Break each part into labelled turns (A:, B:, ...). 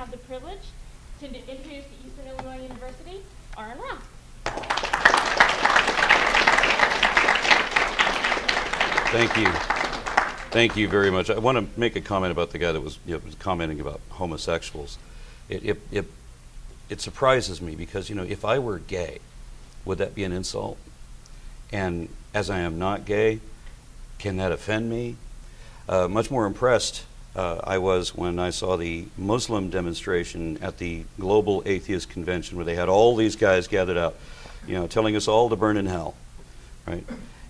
A: have the privilege to introduce the Eastern Illinois University, R.N. Roth.
B: Thank you. Thank you very much. I want to make a comment about the guy that was, was commenting about homosexuals. It surprises me because, if I were gay, would that be an insult? And as I am not gay, can that offend me? Much more impressed I was when I saw the Muslim demonstration at the Global Atheist Convention, where they had all these guys gathered out, telling us all to burn in hell, right?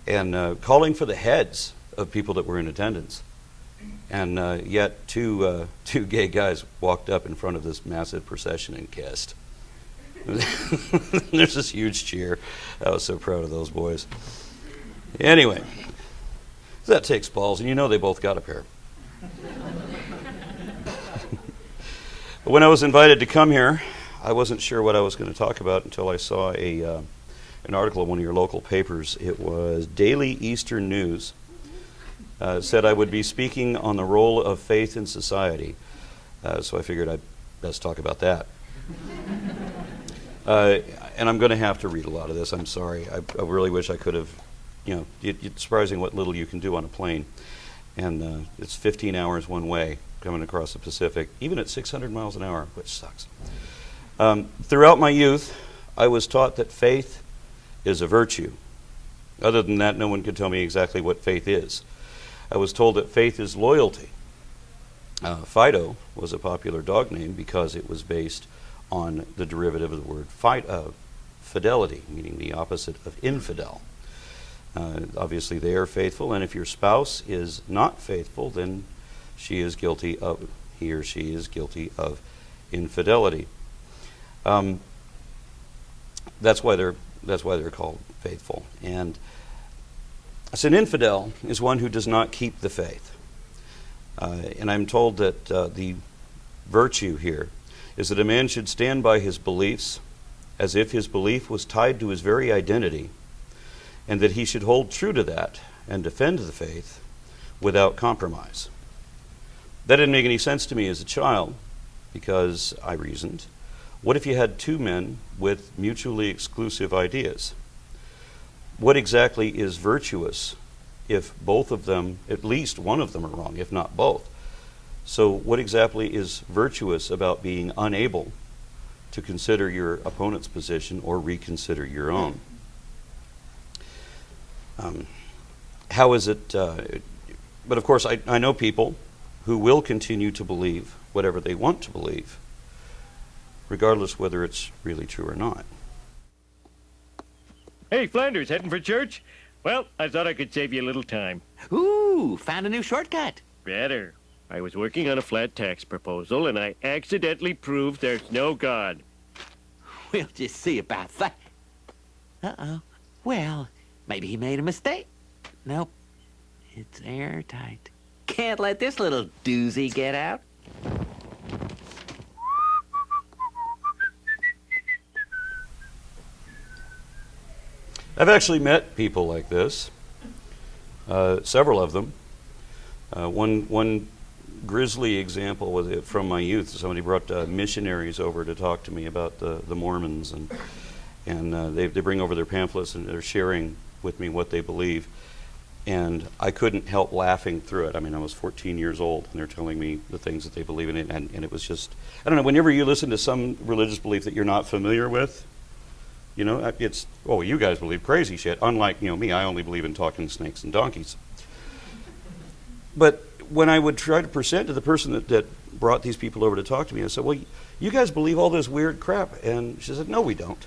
B: And calling for the heads of people that were in attendance. And yet two gay guys walked up in front of this massive procession and kissed. There's this huge cheer. I was so proud of those boys. Anyway, that takes balls, and they both got a pair. When I was invited to come here, I wasn't sure what I was going to talk about until I saw an article in one of your local papers. It was Daily Eastern News. Said I would be speaking on the role of faith in society. So I figured I'd best talk about that. And I'm going to have to read a lot of this. I'm sorry. I really wish I could have, it's surprising what little you can do on a plane. And it's 15 hours one way coming across the Pacific, even at 600 miles an hour, which sucks. Throughout my youth, I was taught that faith is a virtue. Other than that, no one could tell me exactly what faith is. I was told that faith is loyalty. Fido was a popular dog name because it was based on the derivative of the word fidelity, meaning the opposite of infidel. Obviously, they are faithful, and if your spouse is not faithful, then he or she is guilty of infidelity. That's why they're called faithful. And so an infidel is one who does not keep the faith. And I'm told that the virtue here is that a man should stand by his beliefs as if his belief was tied to his very identity, and that he should hold true to that and defend the faith without compromise. That didn't make any sense to me as a child, because I reasoned, what if you had two men with mutually exclusive ideas? What exactly is virtuous if both of them, at least one of them, are wrong, if not both? So what exactly is virtuous about being unable to consider your opponent's position or reconsider your own? How is it? But of course, I know people who will continue to believe whatever they want to believe, regardless whether it's really true or not.
C: Hey, Flanders, heading for church? Well, I thought I could save you a little time.
D: Ooh, found a new shortcut.
C: Better. I was working on a flat tax proposal, and I accidentally proved there's no God.
D: We'll just see about that. Uh-oh. Well, maybe he made a mistake. Nope. It's airtight. Can't let this little doozy get out.
B: I've actually met people like this, several of them. One grisly example was from my youth. Somebody brought missionaries over to talk to me about the Mormons, and they bring over their pamphlets and they're sharing with me what they believe. And I couldn't help laughing through it. I mean, I was 14 years old, and they're telling me the things that they believe in, and it was just, I don't know, whenever you listen to some religious belief that you're not familiar with, it's, oh, you guys believe crazy shit. Unlike, me, I only believe in talking snakes and donkeys. But when I would try to present to the person that brought these people over to talk to me, I said, well, you guys believe all this weird crap. And she said, no, we don't.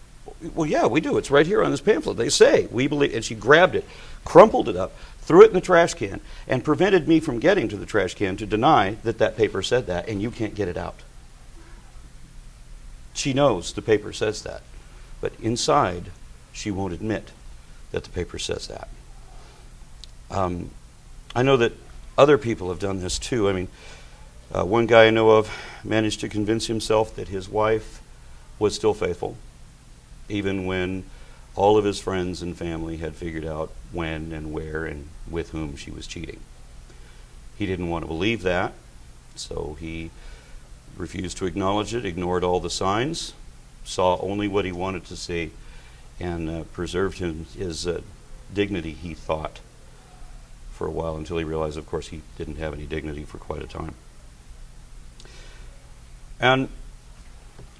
B: Well, yeah, we do. It's right here on this pamphlet. They say, we believe. And she grabbed it, crumpled it up, threw it in the trash can, and prevented me from getting to the trash can to deny that paper said that, and you can't get it out. She knows the paper says that. But inside, she won't admit that the paper says that. I know that other people have done this too. I mean, one guy I know of managed to convince himself that his wife was still faithful, even when all of his friends and family had figured out when and where and with whom she was cheating. He didn't want to believe that, so he refused to acknowledge it, ignored all the signs, saw only what he wanted to see, and preserved his dignity, he thought, for a while, until he realized, of course, he didn't have any dignity for quite a time. And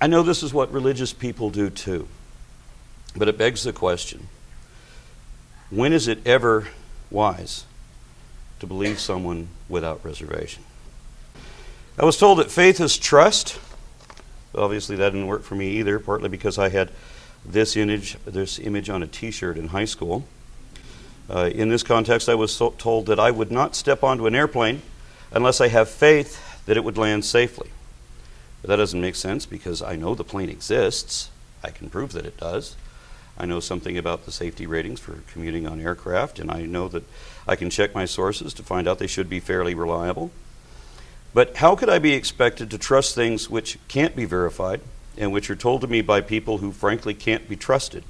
B: I know this is what religious people do too, but it begs the question, when is it ever wise to believe someone without reservation? I was told that faith is trust. Obviously that didn't work for me either, partly because I had this image on a t-shirt in high school. In this context, I was told that I would not step onto an airplane unless I have faith that it would land safely. But that doesn't make sense because I know the plane exists. I can prove that it does. I know something about the safety ratings for commuting on aircraft, and I know that I can check my sources to find out they should be fairly reliable. But how could I be expected to trust things which can't be verified and which are told to me by people who frankly can't be trusted?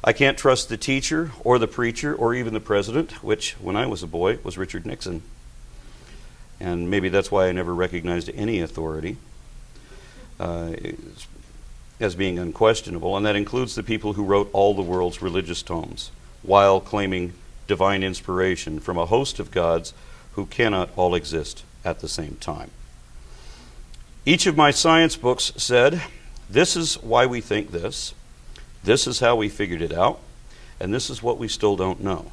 B: I can't trust the teacher or the preacher or even the president, which when I was a boy was Richard Nixon. And maybe that's why I never recognized any authority as being unquestionable, and that includes the people who wrote all the world's religious tomes while claiming divine inspiration from a host of gods who cannot all exist at the same time. Each of my science books said, this is why we think this is how we figured it out, and this is what we still don't know.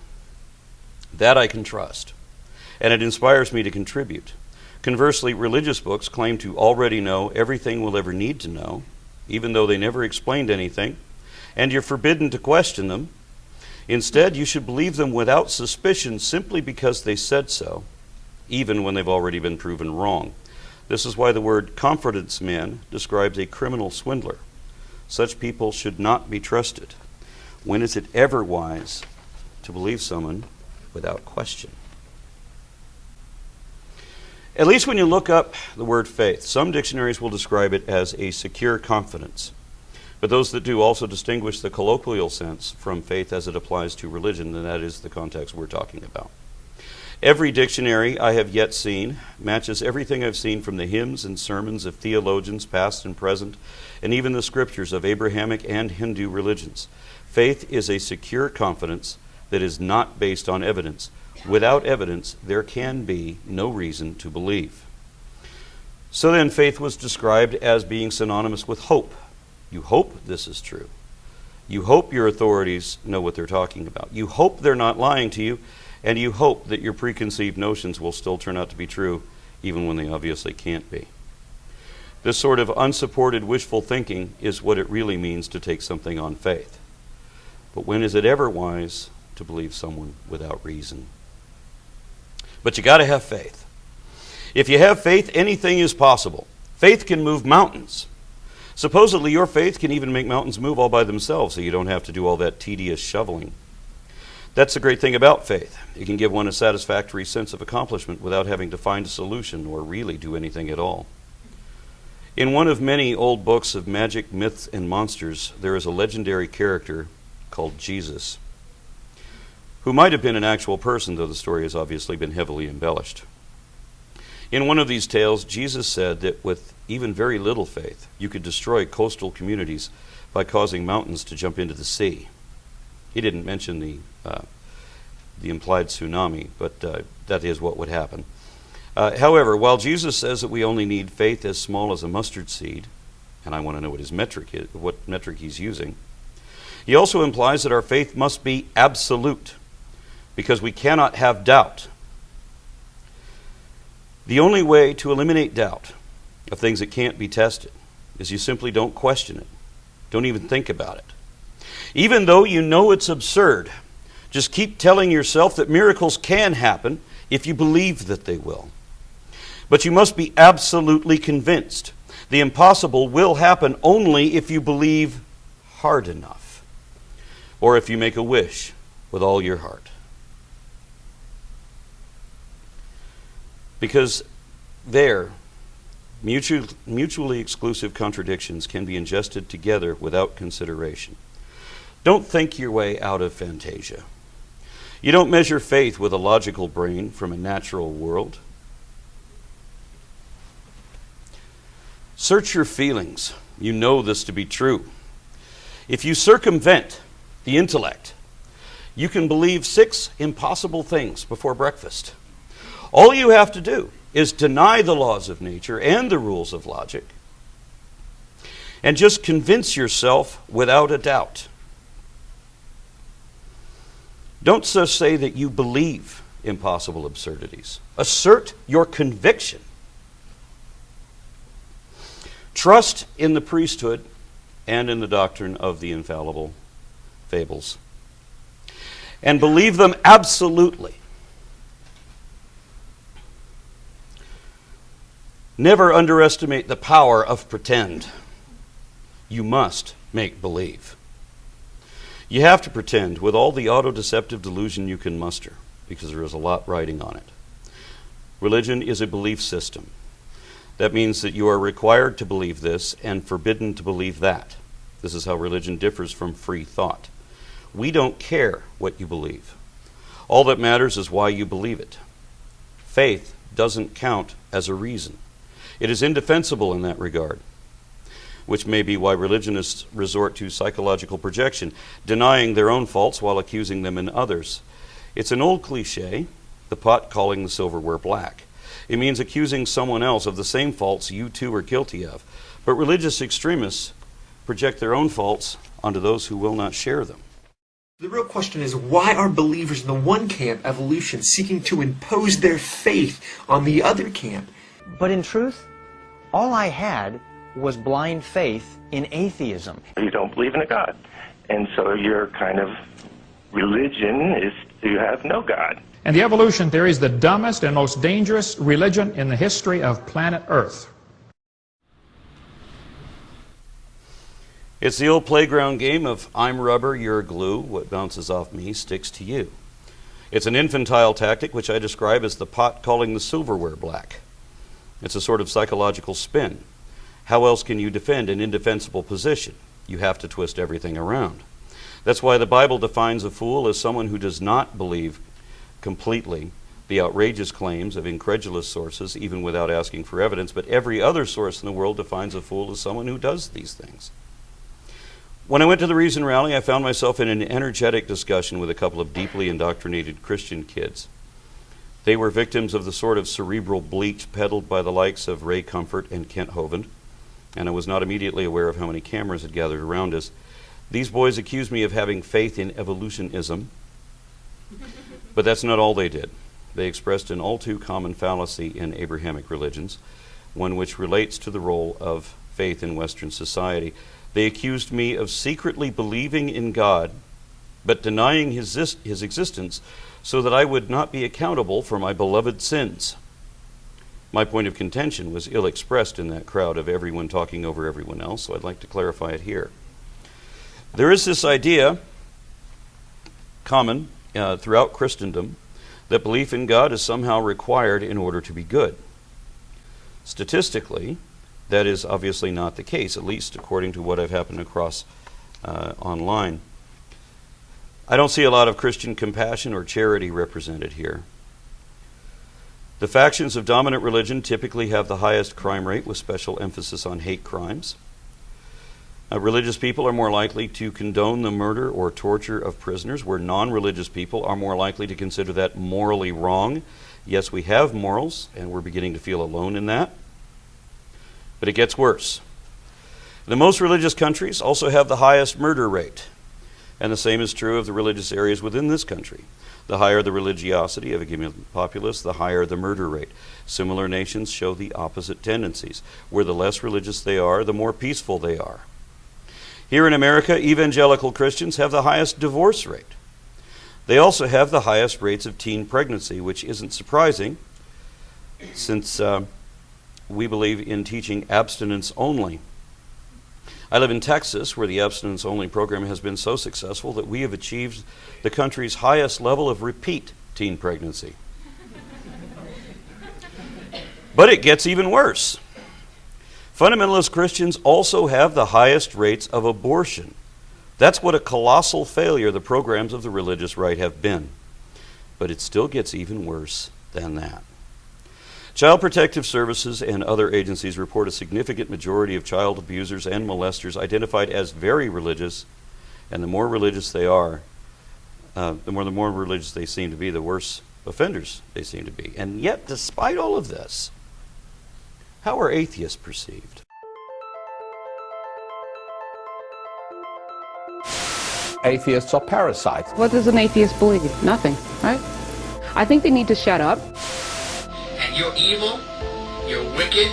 B: That I can trust, and it inspires me to contribute. Conversely, religious books claim to already know everything we'll ever need to know, even though they never explained anything, and you're forbidden to question them. Instead, you should believe them without suspicion simply because they said so, even when they've already been proven wrong. This is why the word confidence man describes a criminal swindler. Such people should not be trusted. When is it ever wise to believe someone without question? At least when you look up the word faith, some dictionaries will describe it as a secure confidence. But those that do also distinguish the colloquial sense from faith as it applies to religion, and that is the context we're talking about. Every dictionary I have yet seen matches everything I've seen from the hymns and sermons of theologians past and present, and even the scriptures of Abrahamic and Hindu religions. Faith is a secure confidence that is not based on evidence. Without evidence, there can be no reason to believe. So then, faith was described as being synonymous with hope. You hope this is true. You hope your authorities know what they're talking about. You hope they're not lying to you, and you hope that your preconceived notions will still turn out to be true, even when they obviously can't be. This sort of unsupported wishful thinking is what it really means to take something on faith. But when is it ever wise to believe someone without reason? But you got to have faith. If you have faith, anything is possible. Faith can move mountains. Supposedly, your faith can even make mountains move all by themselves, so you don't have to do all that tedious shoveling. That's the great thing about faith. It can give one a satisfactory sense of accomplishment without having to find a solution or really do anything at all. In one of many old books of magic, myths, and monsters, there is a legendary character called Jesus, who might have been an actual person, though the story has obviously been heavily embellished. In one of these tales, Jesus said that with even very little faith, you could destroy coastal communities by causing mountains to jump into the sea. He didn't mention the implied tsunami, but that is what would happen. However, while Jesus says that we only need faith as small as a mustard seed, and I want to know what his metric is, what metric he's using, he also implies that our faith must be absolute, because we cannot have doubt. The only way to eliminate doubt of things that can't be tested is you simply don't question it. Don't even think about it. Even though you know it's absurd, just keep telling yourself that miracles can happen if you believe that they will. But you must be absolutely convinced the impossible will happen only if you believe hard enough, or if you make a wish with all your heart. Because there, mutually exclusive contradictions can be ingested together without consideration. Don't think your way out of Fantasia. You don't measure faith with a logical brain from a natural world. Search your feelings. You know this to be true. If you circumvent the intellect, you can believe 6 impossible things before breakfast. All you have to do is deny the laws of nature and the rules of logic, and just convince yourself without a doubt. Don't just say that you believe impossible absurdities. Assert your conviction. Trust in the priesthood and in the doctrine of the infallible fables, and believe them absolutely. Never underestimate the power of pretend. You must make believe. You have to pretend with all the auto-deceptive delusion you can muster, because there is a lot riding on it. Religion is a belief system. That means that you are required to believe this and forbidden to believe that. This is how religion differs from free thought. We don't care what you believe. All that matters is why you believe it. Faith doesn't count as a reason. It is indefensible in that regard, which may be why religionists resort to psychological projection, denying their own faults while accusing them in others. It's an old cliche, the pot calling the silverware black. It means accusing someone else of the same faults you too are guilty of. But religious extremists project their own faults onto those who will not share them.
E: The real question is, why are believers in the one camp, evolution, seeking to impose their faith on the other camp?
F: But in truth, all I had was blind faith in atheism.
G: You don't believe in a God. And so your kind of religion is to have no God.
H: And the evolution theory is the dumbest and most dangerous religion in the history of planet Earth.
B: It's the old playground game of I'm rubber, you're glue, what bounces off me sticks to you. It's an infantile tactic which I describe as the pot calling the silverware black. It's a sort of psychological spin. How else can you defend an indefensible position? You have to twist everything around. That's why the Bible defines a fool as someone who does not believe completely the outrageous claims of incredulous sources, even without asking for evidence, but every other source in the world defines a fool as someone who does these things. When I went to the Reason rally, I found myself in an energetic discussion with a couple of deeply indoctrinated Christian kids. They were victims of the sort of cerebral bleach peddled by the likes of Ray Comfort and Kent Hovind, and I was not immediately aware of how many cameras had gathered around us. These boys accused me of having faith in evolutionism, but that's not all they did. They expressed an all too common fallacy in Abrahamic religions, one which relates to the role of faith in Western society. They accused me of secretly believing in God, but denying his existence so that I would not be accountable for my beloved sins. My point of contention was ill expressed in that crowd of everyone talking over everyone else, so I'd like to clarify it here. There is this idea, common throughout Christendom, that belief in God is somehow required in order to be good. Statistically, that is obviously not the case, at least according to what I've happened across online. I don't see a lot of Christian compassion or charity represented here. The factions of dominant religion typically have the highest crime rate, with special emphasis on hate crimes. Religious people are more likely to condone the murder or torture of prisoners, where non-religious people are more likely to consider that morally wrong. Yes, we have morals, and we're beginning to feel alone in that. But it gets worse. The most religious countries also have the highest murder rate, and the same is true of the religious areas within this country. The higher the religiosity of a given populace, the higher the murder rate. Similar nations show the opposite tendencies. Where the less religious they are, the more peaceful they are. Here in America, evangelical Christians have the highest divorce rate. They also have the highest rates of teen pregnancy, which isn't surprising, since we believe in teaching abstinence only. I live in Texas, where the abstinence-only program has been so successful that we have achieved the country's highest level of repeat teen pregnancy. But it gets even worse. Fundamentalist Christians also have the highest rates of abortion. That's what a colossal failure the programs of the religious right have been. But it still gets even worse than that. Child Protective Services and other agencies report a significant majority of child abusers and molesters identified as very religious, and the more religious they are, the more religious they seem to be, the worse offenders they seem to be. And yet, despite all of this, how are atheists perceived?
I: Atheists are parasites.
J: What does an atheist believe? Nothing, right? I think they need to shut up.
K: And you're evil, you're wicked,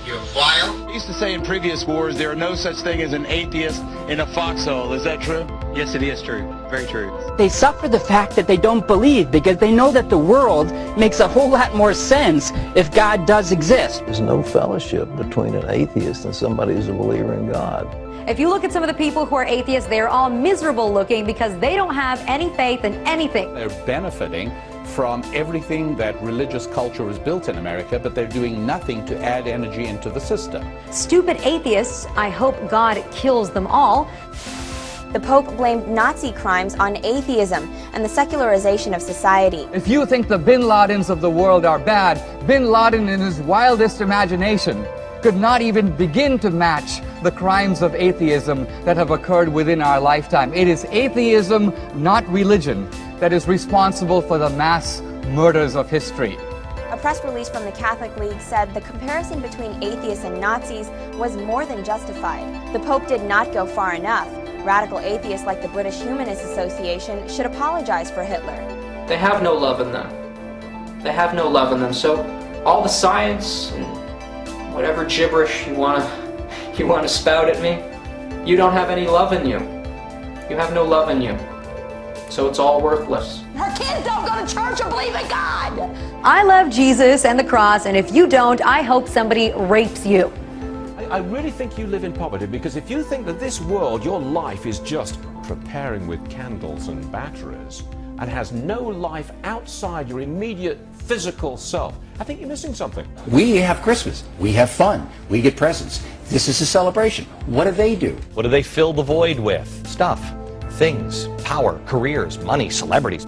K: you're vile.
L: I used to say in previous wars, there are no such thing as an atheist in a foxhole. Is that true?
M: Yes, it is true. Very true.
N: They suffer the fact that they don't believe because they know that the world makes a whole lot more sense if God does exist.
O: There's no fellowship between an atheist and somebody who's a believer in God.
P: If you look at some of the people who are atheists, they're all miserable looking because they don't have any faith in anything.
I: They're benefiting from everything that religious culture has built in America, but they're doing nothing to add energy into the system.
P: Stupid atheists, I hope God kills them all.
Q: The Pope blamed Nazi crimes on atheism and the secularization of society.
R: If you think the bin Ladens of the world are bad, bin Laden in his wildest imagination could not even begin to match the crimes of atheism that have occurred within our lifetime. It is atheism, not religion, that is responsible for the mass murders of history.
Q: A press release from the Catholic League said the comparison between atheists and Nazis was more than justified. The Pope did not go far enough. Radical atheists like the British Humanist Association should apologize for Hitler.
S: They have no love in them. They have no love in them. So all the science and whatever gibberish you want to spout at me, you don't have any love in you. You have no love in you. So it's all worthless.
T: Her kids don't go to church or believe in God.
P: I love Jesus and the cross, and if you don't, I hope somebody rapes you.
U: I really think you live in poverty, because if you think that this world, your life is just preparing with candles and batteries and has no life outside your immediate physical self, I think you're missing something.
V: We have Christmas. We have fun. We get presents. This is a celebration. What do they do?
W: What do they fill the void with? Stuff, things, power, careers, money, celebrities.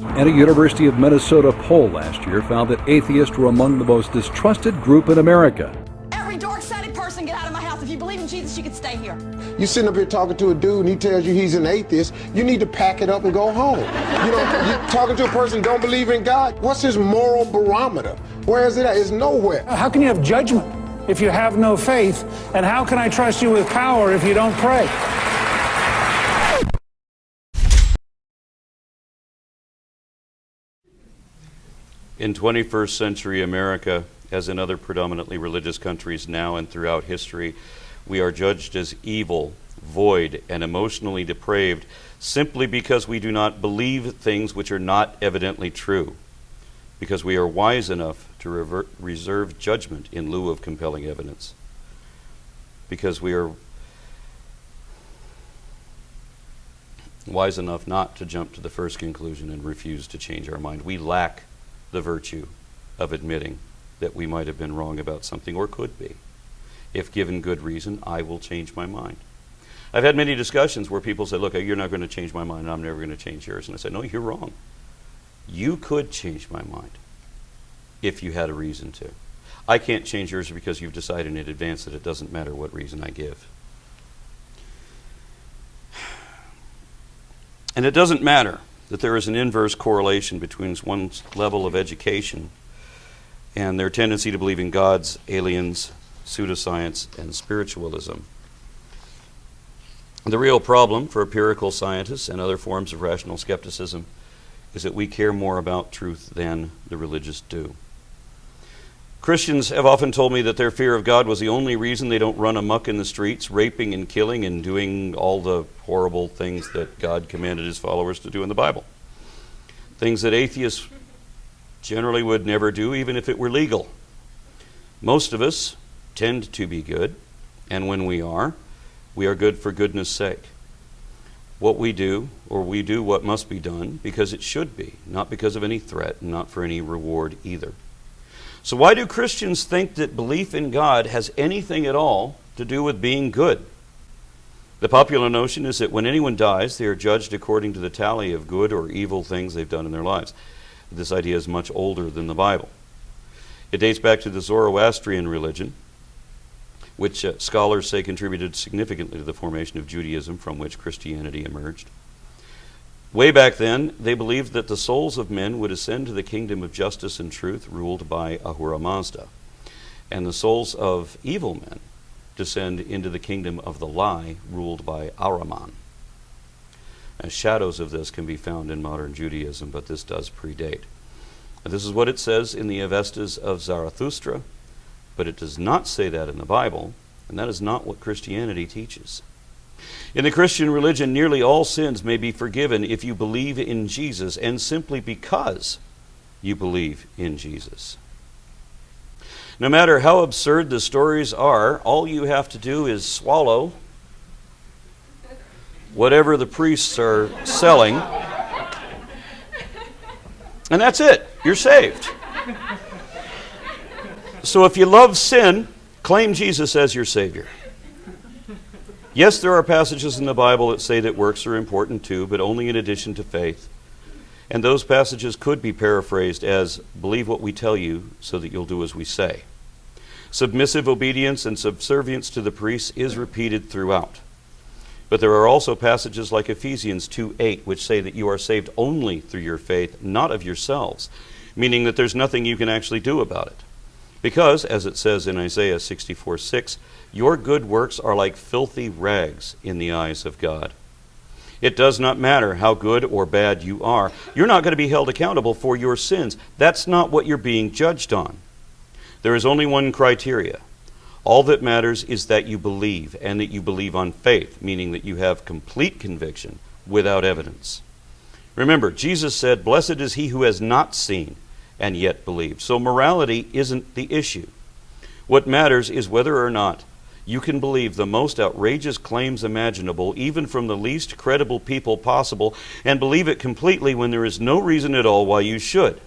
X: And a University of Minnesota poll last year found that atheists were among the most distrusted group in America.
T: Every dark-sided person, get out of my house. If you believe in Jesus, you can stay here.
Y: You sitting up here talking to a dude and he tells you he's an atheist, you need to pack it up and go home. You know, you're talking to a person who don't believe in God. What's his moral barometer? Where is it at? It's nowhere.
Z: How can you have judgment if you have no faith? And how can I trust you with power if you don't pray?
B: In 21st century America, as in other predominantly religious countries now and throughout history, we are judged as evil, void, and emotionally depraved simply because we do not believe things which are not evidently true, because we are wise enough to reserve judgment in lieu of compelling evidence, because we are wise enough not to jump to the first conclusion and refuse to change our mind. We lack the virtue of admitting that we might have been wrong about something, or could be. If given good reason, I will change my mind. I've had many discussions where people say, look, you're not going to change my mind, I'm never going to change yours. And I say, no, you're wrong. You could change my mind if you had a reason to. I can't change yours because you've decided in advance that it doesn't matter what reason I give. And it doesn't matter that there is an inverse correlation between one's level of education and their tendency to believe in gods, aliens, pseudoscience, and spiritualism. The real problem for empirical scientists and other forms of rational skepticism is that we care more about truth than the religious do. Christians have often told me that their fear of God was the only reason they don't run amok in the streets, raping and killing and doing all the horrible things that God commanded his followers to do in the Bible. Things that atheists generally would never do, even if it were legal. Most of us tend to be good, and when we are good for goodness sake. What we do, or we do what must be done because it should be, not because of any threat, and not for any reward either. So why do Christians think that belief in God has anything at all to do with being good? The popular notion is that when anyone dies, they are judged according to the tally of good or evil things they've done in their lives. This idea is much older than the Bible. It dates back to the Zoroastrian religion, which scholars say contributed significantly to the formation of Judaism, from which Christianity emerged. Way back then, they believed that the souls of men would ascend to the kingdom of justice and truth ruled by Ahura Mazda, and the souls of evil men descend into the kingdom of the lie ruled by Ahriman. Shadows of this can be found in modern Judaism, but this does predate. This is what it says in the Avestas of Zarathustra, but it does not say that in the Bible, and that is not what Christianity teaches. In the Christian religion, nearly all sins may be forgiven if you believe in Jesus, and simply because you believe in Jesus. No matter how absurd the stories are, all you have to do is swallow whatever the priests are selling, and that's it. You're saved. So if you love sin, claim Jesus as your Savior. Yes, there are passages in the Bible that say that works are important too, but only in addition to faith. And those passages could be paraphrased as, believe what we tell you so that you'll do as we say. Submissive obedience and subservience to the priests is repeated throughout. But there are also passages like Ephesians 2:8, which say that you are saved only through your faith, not of yourselves, meaning that there's nothing you can actually do about it. Because, as it says in Isaiah 64:6, your good works are like filthy rags in the eyes of God. It does not matter how good or bad you are. You're not going to be held accountable for your sins. That's not what you're being judged on. There is only one criteria. All that matters is that you believe, and that you believe on faith, meaning that you have complete conviction without evidence. Remember, Jesus said, "Blessed is he who has not seen and yet believed." So morality isn't the issue. What matters is whether or not you can believe the most outrageous claims imaginable, even from the least credible people possible, and believe it completely when there is no reason at all why you should.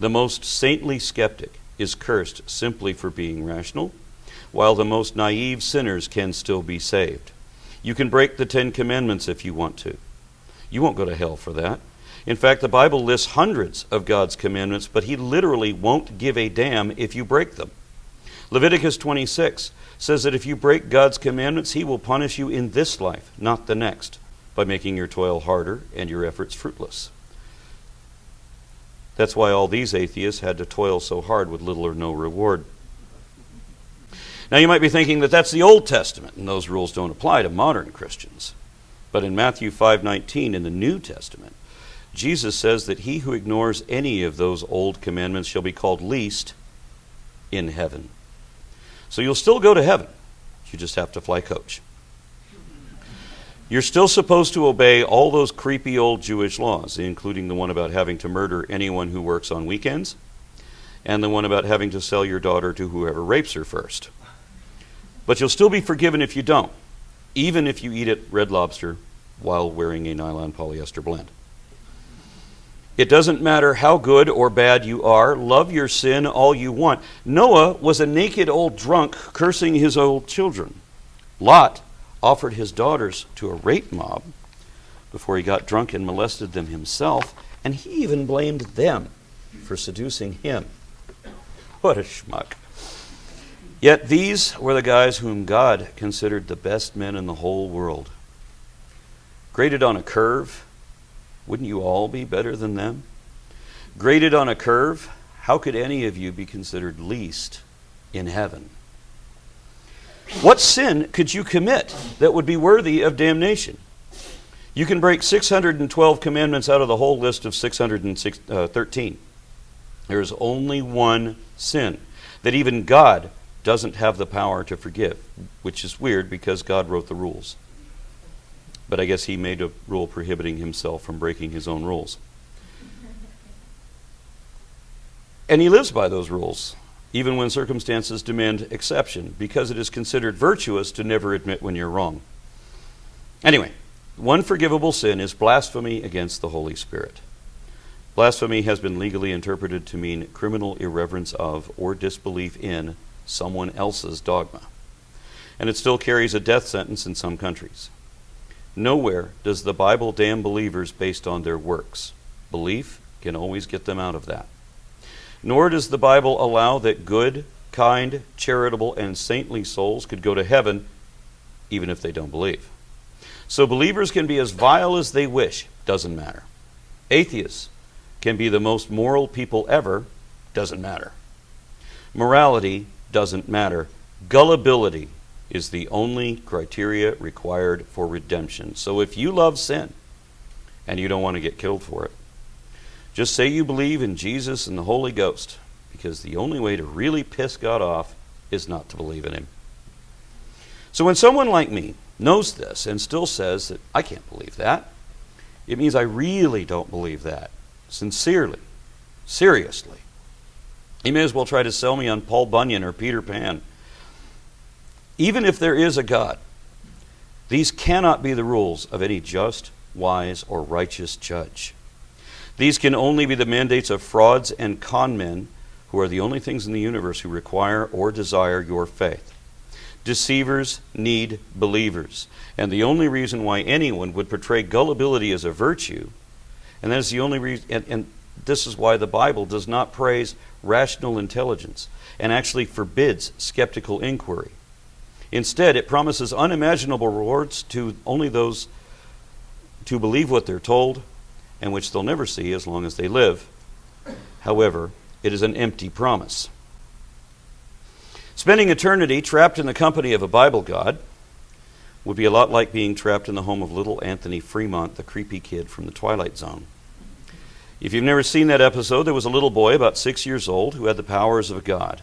B: The most saintly skeptic is cursed simply for being rational, while the most naive sinners can still be saved. You can break the 10 Commandments if you want to. You won't go to hell for that. In fact, the Bible lists hundreds of God's commandments, but he literally won't give a damn if you break them. Leviticus 26 says that if you break God's commandments, he will punish you in this life, not the next, by making your toil harder and your efforts fruitless. That's why all these atheists had to toil so hard with little or no reward. Now you might be thinking that that's the Old Testament, and those rules don't apply to modern Christians. But in Matthew 5:19 in the New Testament, Jesus says that he who ignores any of those old commandments shall be called least in heaven. So you'll still go to heaven. You just have to fly coach. You're still supposed to obey all those creepy old Jewish laws, including the one about having to murder anyone who works on weekends, and the one about having to sell your daughter to whoever rapes her first. But you'll still be forgiven if you don't, even if you eat at Red Lobster while wearing a nylon polyester blend. It doesn't matter how good or bad you are. Love your sin all you want. Noah was a naked old drunk cursing his old children. Lot offered his daughters to a rape mob before he got drunk and molested them himself, and he even blamed them for seducing him. What a schmuck. Yet these were the guys whom God considered the best men in the whole world. Graded on a curve, wouldn't you all be better than them? Graded on a curve, how could any of you be considered least in heaven? What sin could you commit that would be worthy of damnation? You can break 612 commandments out of the whole list of 613. There is only one sin that even God doesn't have the power to forgive, which is weird because God wrote the rules. But I guess he made a rule prohibiting himself from breaking his own rules. And he lives by those rules, even when circumstances demand exception, because it is considered virtuous to never admit when you're wrong. Anyway, one forgivable sin is blasphemy against the Holy Spirit. Blasphemy has been legally interpreted to mean criminal irreverence of or disbelief in someone else's dogma. And it still carries a death sentence in some countries. Nowhere does the Bible damn believers based on their works. Belief can always get them out of that. Nor does the Bible allow that good, kind, charitable, and saintly souls could go to heaven even if they don't believe. So believers can be as vile as they wish, doesn't matter. Atheists can be the most moral people ever, doesn't matter. Morality doesn't matter. Gullibility is the only criteria required for redemption. So if you love sin and you don't want to get killed for it, just say you believe in Jesus and the Holy Ghost, because the only way to really piss God off is not to believe in him. So when someone like me knows this and still says that I can't believe that, it means I really don't believe that. Sincerely. Seriously. He may as well try to sell me on Paul Bunyan or Peter Pan. Even if there is a God, these cannot be the rules of any just, wise, or righteous judge. These can only be the mandates of frauds and con men, who are the only things in the universe who require or desire your faith. Deceivers need believers. And the only reason why anyone would portray gullibility as a virtue, and that is the only reason, and this is why the Bible does not praise rational intelligence and actually forbids skeptical inquiry. Instead, it promises unimaginable rewards to only those to believe what they're told, and which they'll never see as long as they live. However, it is an empty promise. Spending eternity trapped in the company of a Bible God would be a lot like being trapped in the home of little Anthony Fremont, the creepy kid from the Twilight Zone. If you've never seen that episode, there was a little boy about 6 years old who had the powers of a god.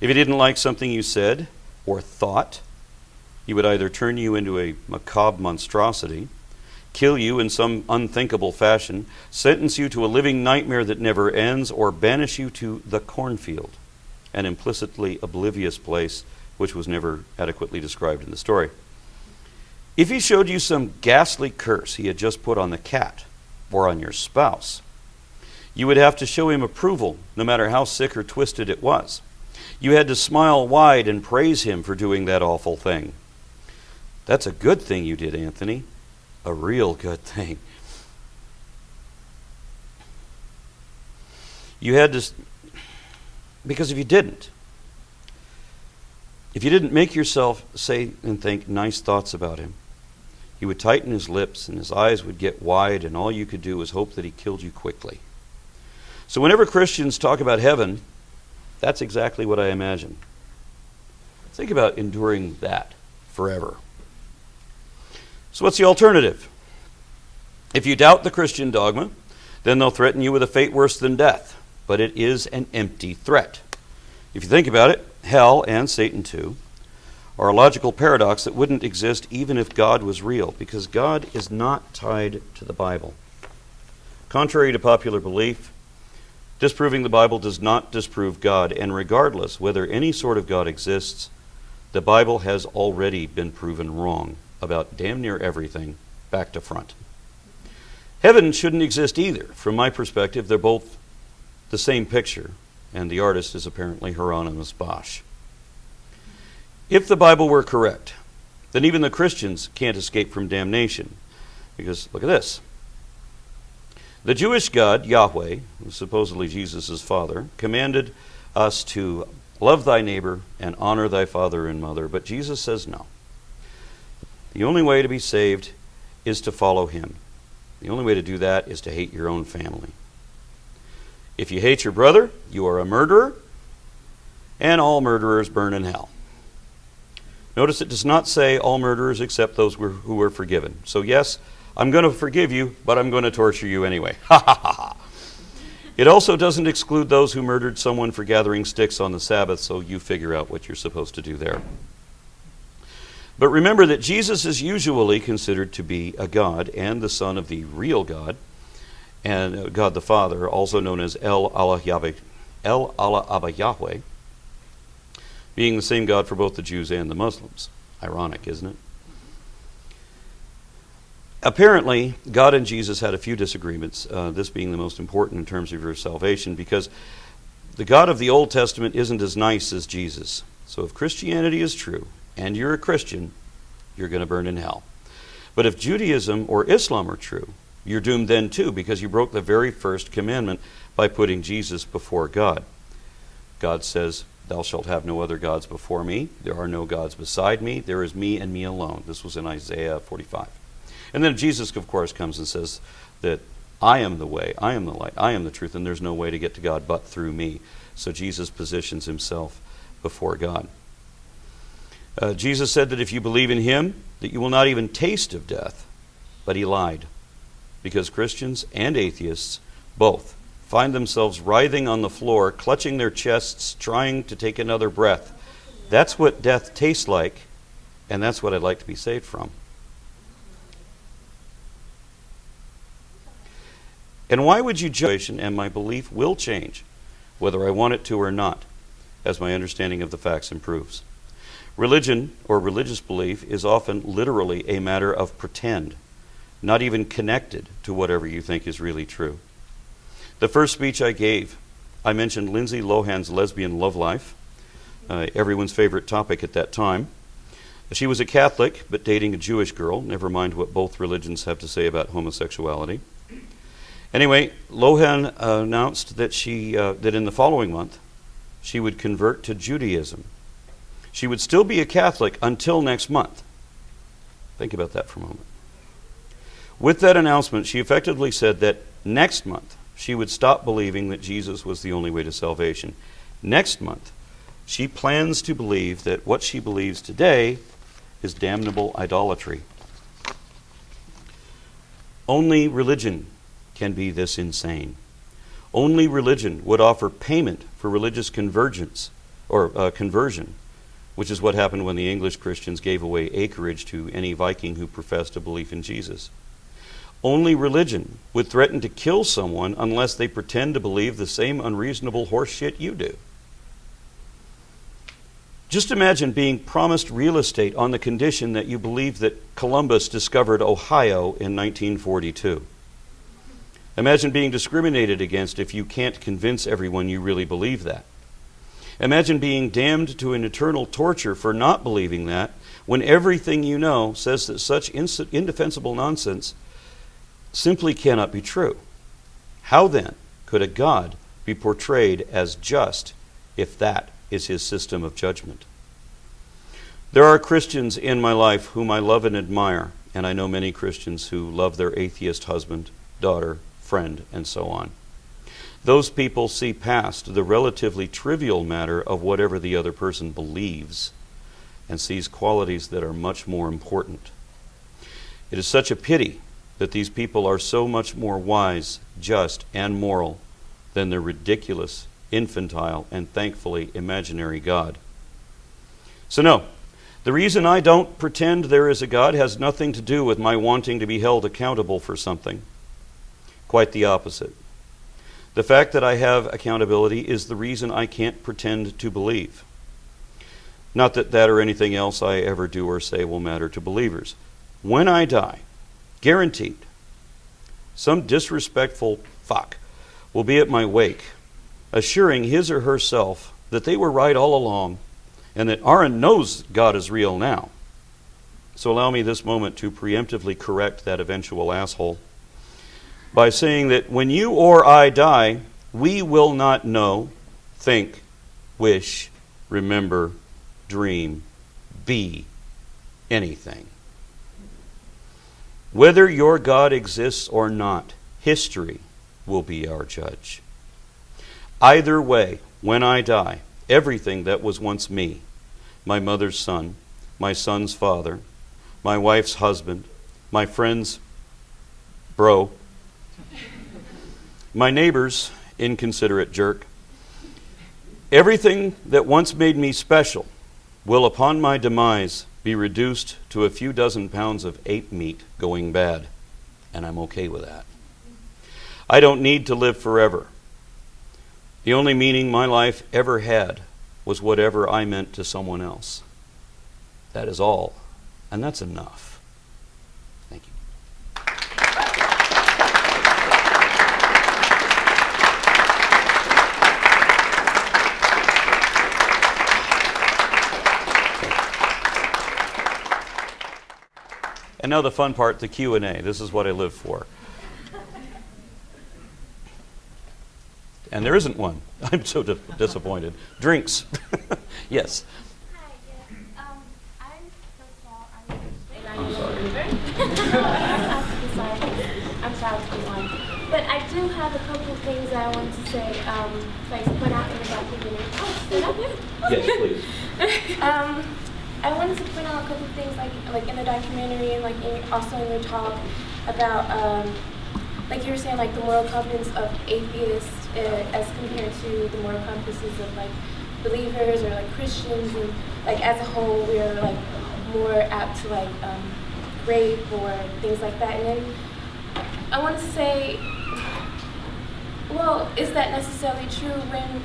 B: If he didn't like something you said or thought, he would either turn you into a macabre monstrosity, kill you in some unthinkable fashion, sentence you to a living nightmare that never ends, or banish you to the cornfield, an implicitly oblivious place which was never adequately described in the story. If he showed you some ghastly curse he had just put on the cat or on your spouse, you would have to show him approval, no matter how sick or twisted it was. You had to smile wide and praise him for doing that awful thing. That's a good thing you did, Anthony. A real good thing. You had to, because if you didn't make yourself say and think nice thoughts about him, he would tighten his lips and his eyes would get wide, and all you could do was hope that he killed you quickly. So whenever Christians talk about heaven, that's exactly what I imagine. Think about enduring that forever. So what's the alternative? If you doubt the Christian dogma, then they'll threaten you with a fate worse than death. But it is an empty threat. If you think about it, hell and Satan too are a logical paradox that wouldn't exist even if God was real, because God is not tied to the Bible. Contrary to popular belief, disproving the Bible does not disprove God, and regardless whether any sort of God exists, the Bible has already been proven wrong about damn near everything, back to front. Heaven shouldn't exist either. From my perspective, they're both the same picture, and the artist is apparently Hieronymus Bosch. If the Bible were correct, then even the Christians can't escape from damnation. Because, look at this. The Jewish God, Yahweh, who's supposedly Jesus' father, commanded us to love thy neighbor and honor thy father and mother, but Jesus says no. The only way to be saved is to follow him. The only way to do that is to hate your own family. If you hate your brother, you are a murderer, and all murderers burn in hell. Notice it does not say all murderers except those who were forgiven. So yes, I'm going to forgive you, but I'm going to torture you anyway. Ha ha ha ha. It also doesn't exclude those who murdered someone for gathering sticks on the Sabbath, so you figure out what you're supposed to do there. But remember that Jesus is usually considered to be a God and the Son of the real God, and God the Father, also known as El Allah Abba Yahweh, being the same God for both the Jews and the Muslims. Ironic, isn't it? Apparently, God and Jesus had a few disagreements, this being the most important in terms of your salvation, because the God of the Old Testament isn't as nice as Jesus. So if Christianity is true, and you're a Christian, you're going to burn in hell. But if Judaism or Islam are true, You're doomed then too, because you broke the very first commandment by putting Jesus before God. God says, "Thou shalt have no other gods before me. There are no gods beside me. There is me and me alone." This was in Isaiah 45. And then Jesus, of course, comes and says that I am the way, I am the light, I am the truth, and there's no way to get to God but through me. So Jesus positions himself before God. Jesus said that if you believe in him, that you will not even taste of death. But he lied, because Christians and atheists both find themselves writhing on the floor, clutching their chests, trying to take another breath. That's what death tastes like, and that's what I'd like to be saved from. And why would you judge? And my belief will change, whether I want it to or not, as my understanding of the facts improves. Religion, or religious belief, is often literally a matter of pretend, not even connected to whatever you think is really true. The first speech I gave, I mentioned Lindsay Lohan's lesbian love life, everyone's favorite topic at that time. She was a Catholic, but dating a Jewish girl, never mind what both religions have to say about homosexuality. Anyway, Lohan announced that that in the following month, she would convert to Judaism. She would still be a Catholic until next month. Think about that for a moment. With that announcement, she effectively said that next month, she would stop believing that Jesus was the only way to salvation. Next month, she plans to believe that what she believes today is damnable idolatry. Only religion can be this insane. Only religion would offer payment for religious convergence or conversion, which is what happened when the English Christians gave away acreage to any Viking who professed a belief in Jesus. Only religion would threaten to kill someone unless they pretend to believe the same unreasonable horseshit you do. Just imagine being promised real estate on the condition that you believe that Columbus discovered Ohio in 1942. Imagine being discriminated against if you can't convince everyone you really believe that. Imagine being damned to an eternal torture for not believing that, when everything you know says that such indefensible nonsense simply cannot be true. How then could a God be portrayed as just if that is his system of judgment? There are Christians in my life whom I love and admire, and I know many Christians who love their atheist husband, daughter, friend, and so on. Those people see past the relatively trivial matter of whatever the other person believes and sees qualities that are much more important. It is such a pity that these people are so much more wise, just, and moral than their ridiculous, infantile, and thankfully imaginary God. So no, the reason I don't pretend there is a God has nothing to do with my wanting to be held accountable for something. Quite the opposite. The fact that I have accountability is the reason I can't pretend to believe. Not that that or anything else I ever do or say will matter to believers. When I die, guaranteed, some disrespectful fuck will be at my wake, assuring his or herself that they were right all along and that Aaron knows God is real now. So allow me this moment to preemptively correct that eventual asshole by saying that when you or I die, we will not know, think, wish, remember, dream, be anything. Whether your God exists or not, history will be our judge. Either way, when I die, everything that was once me, my mother's son, my son's father, my wife's husband, my friend's bro, my neighbor's inconsiderate jerk, everything that once made me special will, upon my demise, be reduced to a few dozen pounds of ape meat going bad, and I'm okay with that. I don't need to live forever. The only meaning my life ever had was whatever I meant to someone else. That is all, and that's enough. Thank you. And now the fun part, the Q&A. This is what I live for. And there isn't one. I'm so disappointed. Drinks. Yes.
A: I'm sorry. I'm sorry to be on. But I do have a couple of things I want to say, like point out in the documentary.
B: Yes, please.
A: I wanted to point out a couple of things, like in the documentary and also in your talk about, like you were saying, like the moral compass of atheists as compared to the moral compasses of like believers or like Christians, and like as a whole we're like more apt to like rape or things like that. And then I want to say, well, is that necessarily true when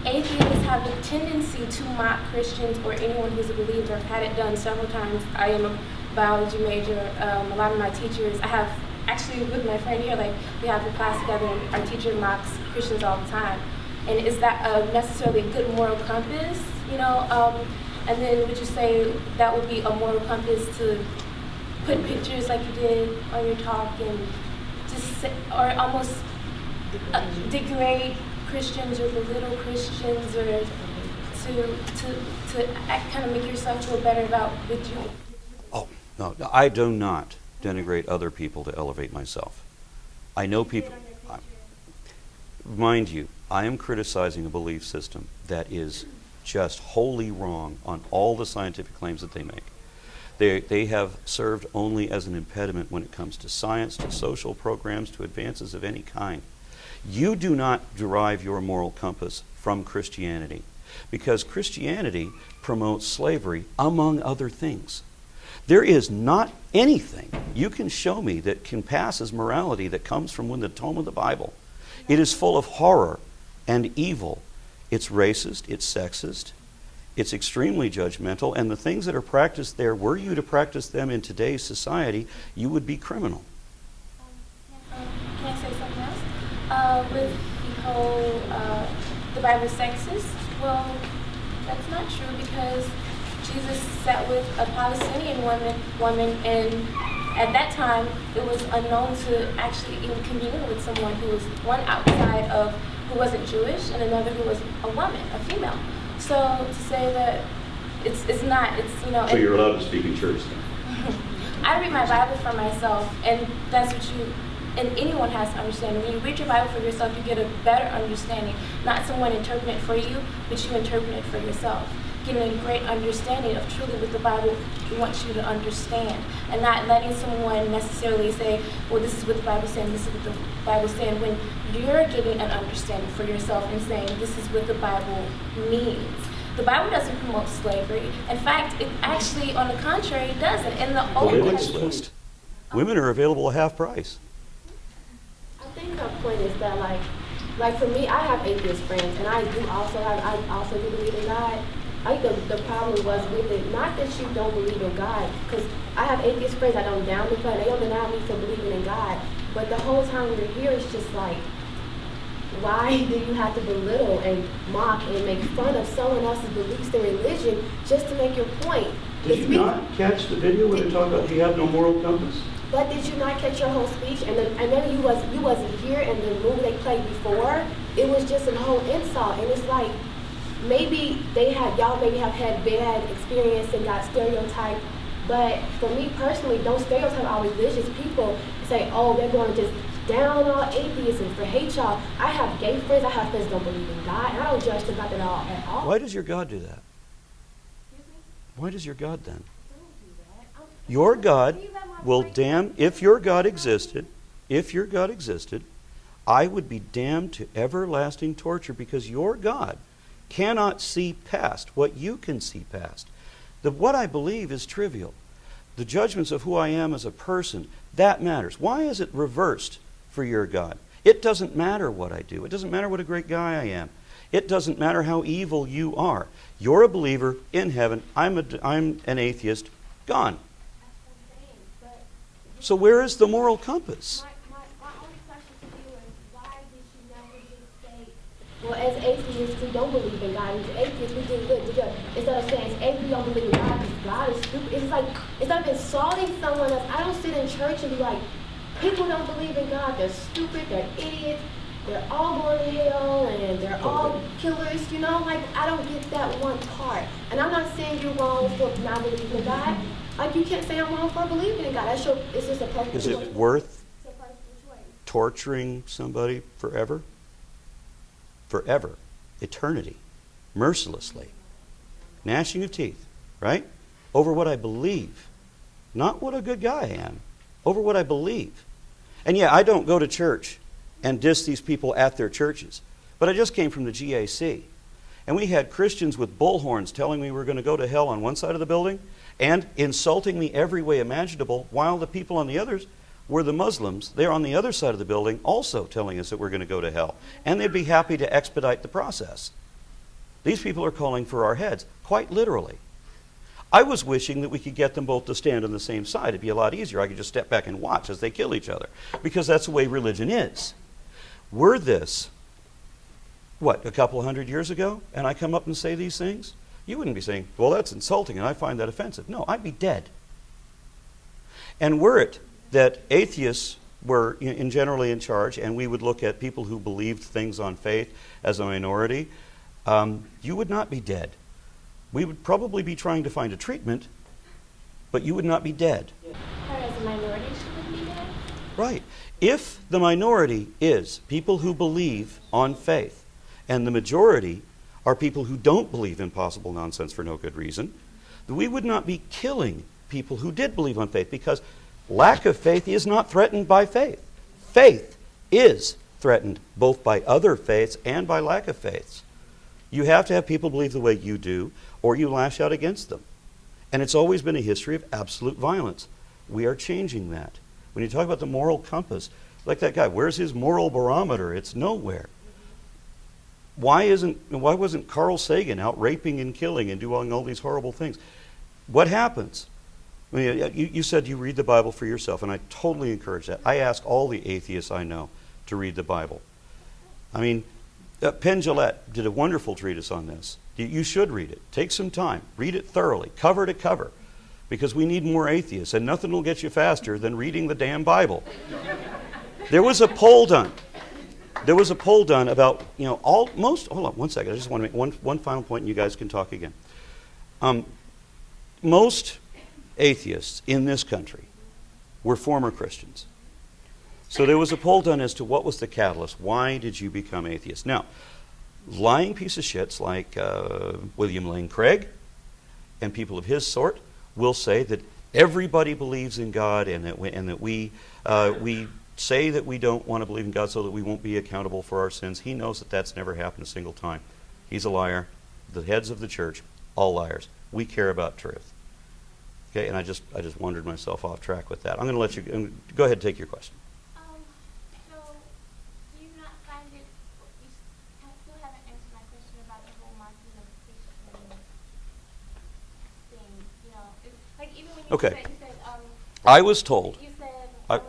A: atheists have a tendency to mock Christians or anyone who's a believer? I've had it done several times. I am a biology major. A lot of my teachers, I have actually with my friend here, like we have a class together and our teacher mocks Christians all the time. And is that necessarily a good moral compass, you know? And then would you say that would be a moral compass to put pictures like you did on your talk and just say, or almost degrade Christians or belittle Christians, or to kind of make yourself feel better about what you?
B: Oh, no, I do not denigrate other people to elevate myself. I know people, mind you, I am criticizing a belief system that is just wholly wrong on all the scientific claims that they make. They have served only as an impediment when it comes to science, to social programs, to advances of any kind. You do not derive your moral compass from Christianity, because Christianity promotes slavery, among other things. There is not anything you can show me that can pass as morality that comes from the tome of the Bible. It is full of horror and evil. It's racist, it's sexist, it's extremely judgmental, and the things that are practiced there, were you to practice them in today's society, you would be criminal.
A: Can I say something else? With the whole, the Bible sexist, well, that's not true, because Jesus sat with a Palestinian woman, and at that time, it was unknown to actually even commune with someone who was one outside of, who wasn't Jewish, and another who was a woman, a female. So to say that it's not, it's, you know.
B: So you're allowed to speak in church then?
A: I read my Bible for myself, and that's what you, and anyone has to understand. When you read your Bible for yourself, you get a better understanding. Not someone interpreting it for you, but you interpret it for yourself. Getting a great understanding of truly what the Bible wants you to understand, and not letting someone necessarily say, well, this is what the Bible's saying, this is what the Bible's saying, when you're getting an understanding for yourself and saying, this is what the Bible means. The Bible doesn't promote slavery. In fact, it actually, on the contrary, doesn't. In the Old Testament,
B: list. Women are available at half price.
A: I think her point is that, like for me, I have atheist friends, and I also do believe in God. I think the problem was with it, not that you don't believe in God, because I have atheist friends that don't down me for it, they don't deny me for believing in God, but the whole time we're here, it's just like, why do you have to belittle and mock and make fun of someone else's beliefs and religion just to make your point?
B: Did you not catch the video where they talk about you have no moral compass?
A: But did you not catch your whole speech? And then you wasn't here, and the movie they played before, it was just a whole insult, and it's like, maybe y'all maybe have had bad experience and got stereotyped, but for me personally, don't stereotype all religious people and say, oh, they're going to just down on all atheists and for hate y'all. I have gay friends, I have friends that don't believe in God, and I don't judge them about that at all.
B: Why does your God do that? Why does your God then? Your God will damn, if your God existed, I would be damned to everlasting torture, because your God cannot see past what you can see past. What I believe is trivial. The judgments of who I am as a person, that matters. Why is it reversed for your God? It doesn't matter what I do. It doesn't matter what a great guy I am. It doesn't matter how evil you are. You're a believer in heaven. I'm an atheist. Gone. So where is the moral compass?
A: Well, as atheists, we don't believe in God. As atheists, we do good. Instead of saying, as atheists, we don't believe in God because God is stupid. It's like, instead of insulting someone else, I don't sit in church and be like, people don't believe in God, they're stupid, they're idiots. they're all going to hell and they're all killers, you know? Like, I don't get that one part. And I'm not saying you're wrong for not believing in God. Like, you can't say I'm wrong for believing in God. That's your, it's just a personal choice.
B: Is it worth torturing somebody forever? Forever. Eternity. Mercilessly. Gnashing of teeth, right? Over what I believe. Not what a good guy I am. Over what I believe. And yeah, I don't go to church and diss these people at their churches. But I just came from the GAC. And we had Christians with bullhorns telling me we were going to go to hell on one side of the building and insulting me every way imaginable, while the people on the others were the Muslims. They're on the other side of the building also telling us that we're going to go to hell. And they'd be happy to expedite the process. These people are calling for our heads, quite literally. I was wishing that we could get them both to stand on the same side. It'd be a lot easier. I could just step back and watch as they kill each other, because that's the way religion is. Were this, what, a couple hundred years ago, and I come up and say these things, you wouldn't be saying, well, that's insulting and I find that offensive. No, I'd be dead. And were it that atheists were generally in charge and we would look at people who believed things on faith as a minority, you would not be dead. We would probably be trying to find a treatment, but you would not be dead.
A: As a minority, should we be dead?
B: Right. If the minority is people who believe on faith, and the majority are people who don't believe in possible nonsense for no good reason, we would not be killing people who did believe on faith, because lack of faith is not threatened by faith. Faith is threatened both by other faiths and by lack of faiths. You have to have people believe the way you do, or you lash out against them. And it's always been a history of absolute violence. We are changing that. When you talk about the moral compass, like that guy, where's his moral barometer? It's nowhere. Why wasn't Carl Sagan out raping and killing and doing all these horrible things? What happens? I mean, you said you read the Bible for yourself, and I totally encourage that. I ask all the atheists I know to read the Bible. I mean, Penn Jillette did a wonderful treatise on this. You should read it. Take some time. Read it thoroughly, cover to cover, because we need more atheists, and nothing will get you faster than reading the damn Bible. There was a poll done. There was a poll done about, hold on one second. I just want to make one final point and you guys can talk again. Most atheists in this country were former Christians. So there was a poll done as to what was the catalyst. Why did you become atheist? Now, lying piece of shits like William Lane Craig and people of his sort will say that everybody believes in God and that we say that we don't want to believe in God so that we won't be accountable for our sins. He knows that that's never happened a single time. He's a liar. The heads of the church, all liars. We care about truth. Okay, and I just wandered myself off track with that. I'm going to let you go ahead and take your question.
A: So, do you not find it, you still haven't answered my question about the whole marking of Christian thing, like even when you said,
B: I was told.
A: You said,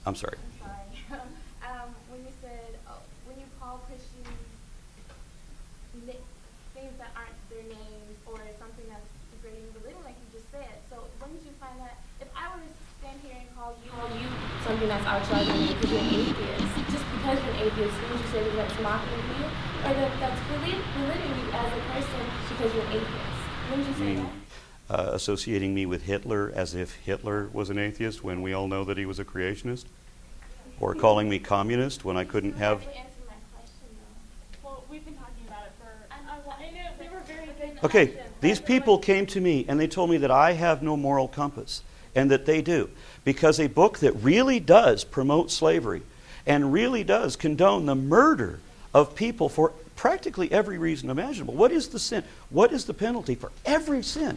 B: I'm sorry.
A: When you said, when you call Christians things that aren't their names or something that's degrading religion, like you just said. So when did you find that? If I were to stand here and call you something that's outside of you because you're an atheist, just because you're an atheist, would you say that that's mocking you, or that that's belittling you as a person because you're an atheist? When did you say that?
B: Associating me with Hitler as if Hitler was an atheist when we all know that he was a creationist? Or calling me communist when I couldn't have...
A: Well, we've been talking about it for... I know, they were very good.
B: Okay, these people came to me and they told me that I have no moral compass, and that they do. Because a book that really does promote slavery and really does condone the murder of people for practically every reason imaginable. What is the sin? What is the penalty for every sin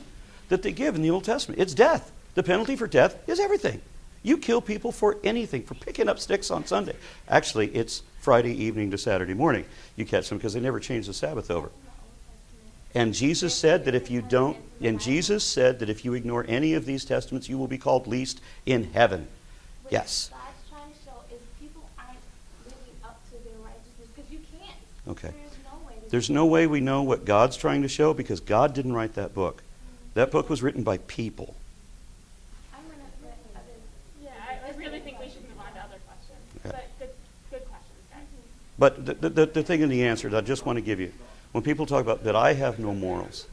B: that they give in the Old Testament? It's death. The penalty for death is everything. You kill people for anything, for picking up sticks on Sunday. Actually, it's Friday evening to Saturday morning. You catch them because they never change the Sabbath over. And Jesus said that if you don't, and Jesus said that if you ignore any of these testaments, you will be called least in heaven. Yes.
A: What God's trying to show is people aren't living up to their righteousness because you can't.
B: Okay.
A: There's no way
B: There's no way we know what God's trying to show because God didn't write that book. That book was written by people.
A: I really think we should move on to other questions.
B: Okay.
A: But good questions, guys.
B: But the thing in the answer that I just want to give you, when people talk about that I have no morals,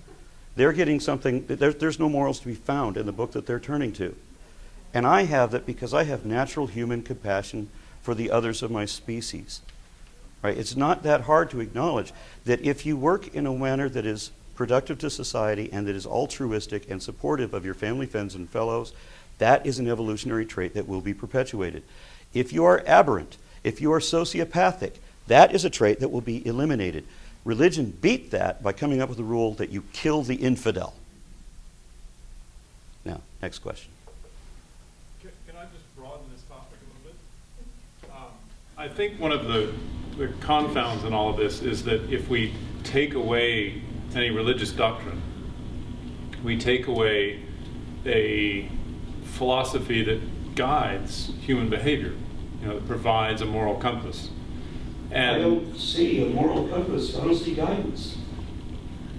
B: they're getting something, there's no morals to be found in the book that they're turning to. And I have that because I have natural human compassion for the others of my species. Right? It's not that hard to acknowledge that if you work in a manner that is productive to society and that is altruistic and supportive of your family, friends, and fellows, that is an evolutionary trait that will be perpetuated. If you are aberrant, if you are sociopathic, that is a trait that will be eliminated. Religion beat that by coming up with a rule that you kill the infidel. Now, next question.
C: Can I just broaden this topic a little bit? I think one of the confounds in all of this is that if we take away any religious doctrine, we take away a philosophy that guides human behavior, that provides a moral compass. And
B: I don't see a moral compass. I don't see guidance.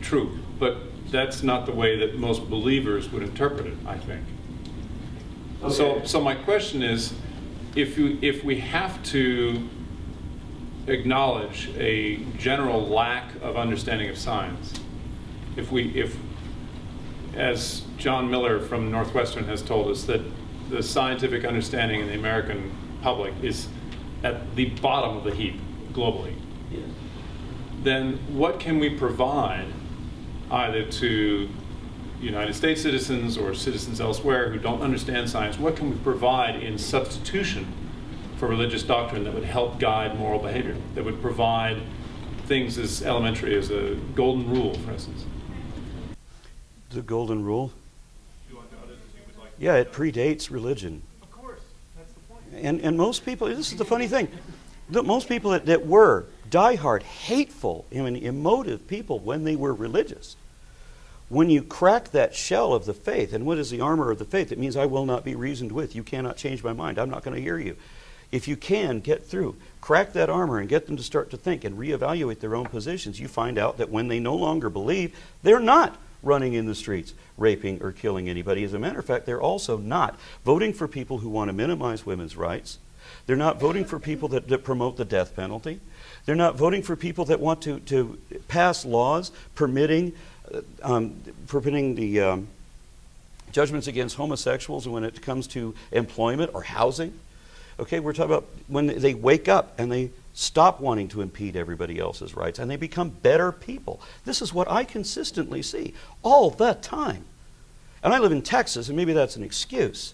C: True, but that's not the way that most believers would interpret it, I think. Okay. So my question is, if we have to acknowledge a general lack of understanding of science, if as John Miller from Northwestern has told us, that the scientific understanding in the American public is at the bottom of the heap globally, yes, then what can we provide either to United States citizens or citizens elsewhere who don't understand science? What can we provide in substitution for religious doctrine that would help guide moral behavior, that would provide things as elementary as a golden rule, for instance?
B: The golden rule? Yeah, it predates religion.
C: Of course, that's the point.
B: And most people, this is the funny thing, most people that were diehard, hateful, emotive people when they were religious, when you crack that shell of the faith, and what is the armor of the faith? It means I will not be reasoned with. You cannot change my mind. I'm not going to hear you. If you can get through, crack that armor and get them to start to think and reevaluate their own positions, you find out that when they no longer believe, they're not running in the streets, raping or killing anybody. As a matter of fact, they're also not voting for people who want to minimize women's rights. They're not voting for people that promote the death penalty. They're not voting for people that want to pass laws permitting the judgments against homosexuals when it comes to employment or housing. Okay, we're talking about when they wake up and they stop wanting to impede everybody else's rights and they become better people. This is what I consistently see all the time. And I live in Texas, and maybe that's an excuse.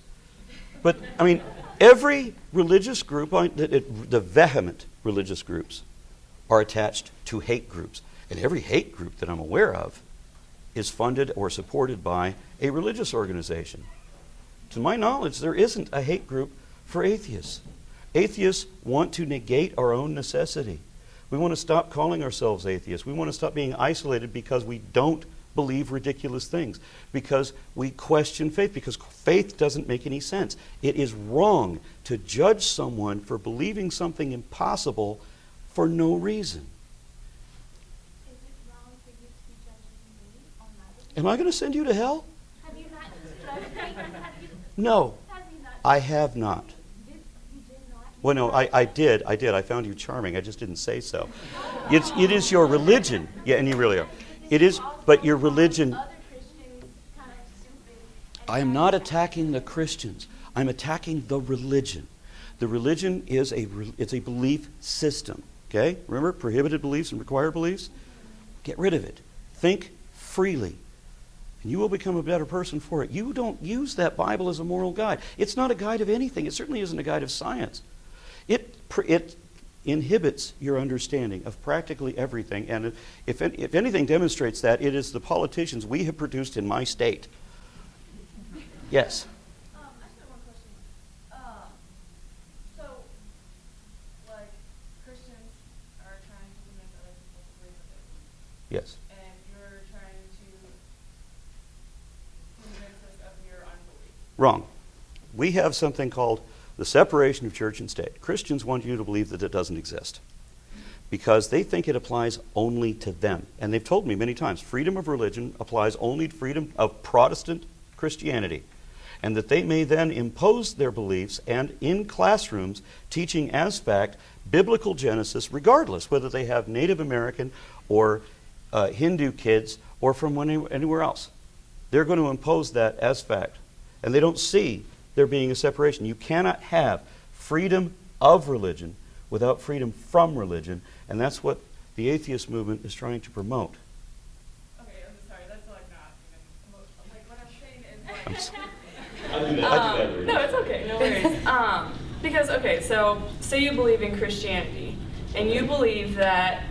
B: But, I mean, every religious group, the vehement religious groups, are attached to hate groups. And every hate group that I'm aware of is funded or supported by a religious organization. To my knowledge, there isn't a hate group for atheists. Atheists want to negate our own necessity. We want to stop calling ourselves atheists. We want to stop being isolated because we don't believe ridiculous things, because we question faith, because faith doesn't make any sense. It is wrong to judge someone for believing something impossible for no reason.
A: Is it wrong for you to be judging me on my belief?
B: Am I going to send you to hell?
A: Have you not judged me?
B: No,
A: Have you not?
B: I have not.
A: You did not?
B: Well, no, I did. I found you charming. I just didn't say so. It is your religion. Yeah, and you really are. It is, but your religion. I am not attacking the Christians. I'm attacking the religion. The religion is it's a belief system. Okay? Remember, prohibited beliefs and required beliefs? Get rid of it. Think freely. And you will become a better person for it. You don't use that Bible as a moral guide. It's not a guide of anything. It certainly isn't a guide of science. It inhibits your understanding of practically everything. And if anything demonstrates that, it is the politicians we have produced in my state. Yes?
D: I just have one question. So, like, Christians are trying to convince other people to believe what they believe.
B: Yes.
D: And you're trying to convince us of your unbelief.
B: Wrong. We have something called the separation of church and state. Christians want you to believe that it doesn't exist because they think it applies only to them. And they've told me many times, freedom of religion applies only to freedom of Protestant Christianity. and that they may then impose their beliefs and in classrooms teaching as fact biblical Genesis, regardless whether they have Native American or Hindu kids or from anywhere else. They're going to impose that as fact. And they don't see there being a separation. You cannot have freedom of religion without freedom from religion, and that's what the atheist movement is trying to promote.
D: Okay, I'm sorry, that's like not even emotional. Like what I'm saying is like...
B: I do that.
D: No, it's okay, no worries. Because, okay, so say you believe in Christianity, and you believe that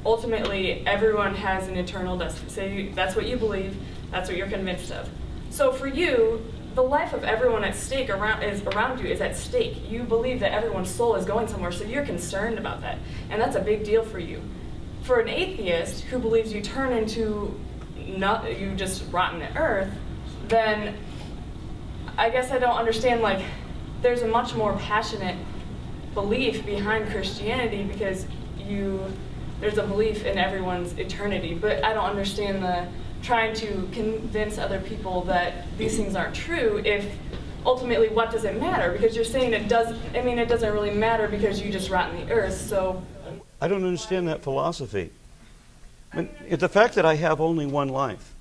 D: ultimately everyone has an eternal destiny. Say that's what you believe, that's what you're convinced of. So for you, the life of everyone at stake around you is at stake. You believe that everyone's soul is going somewhere, so you're concerned about that. And that's a big deal for you. For an atheist who believes you turn into you just rot in the earth, then I guess I don't understand, like, there's a much more passionate belief behind Christianity because there's a belief in everyone's eternity, but I don't understand the trying to convince other people that these things aren't true if ultimately what does it matter? Because you're saying it doesn't really matter because you just rot in the earth, so...
B: I don't understand that philosophy. The fact that I have only one life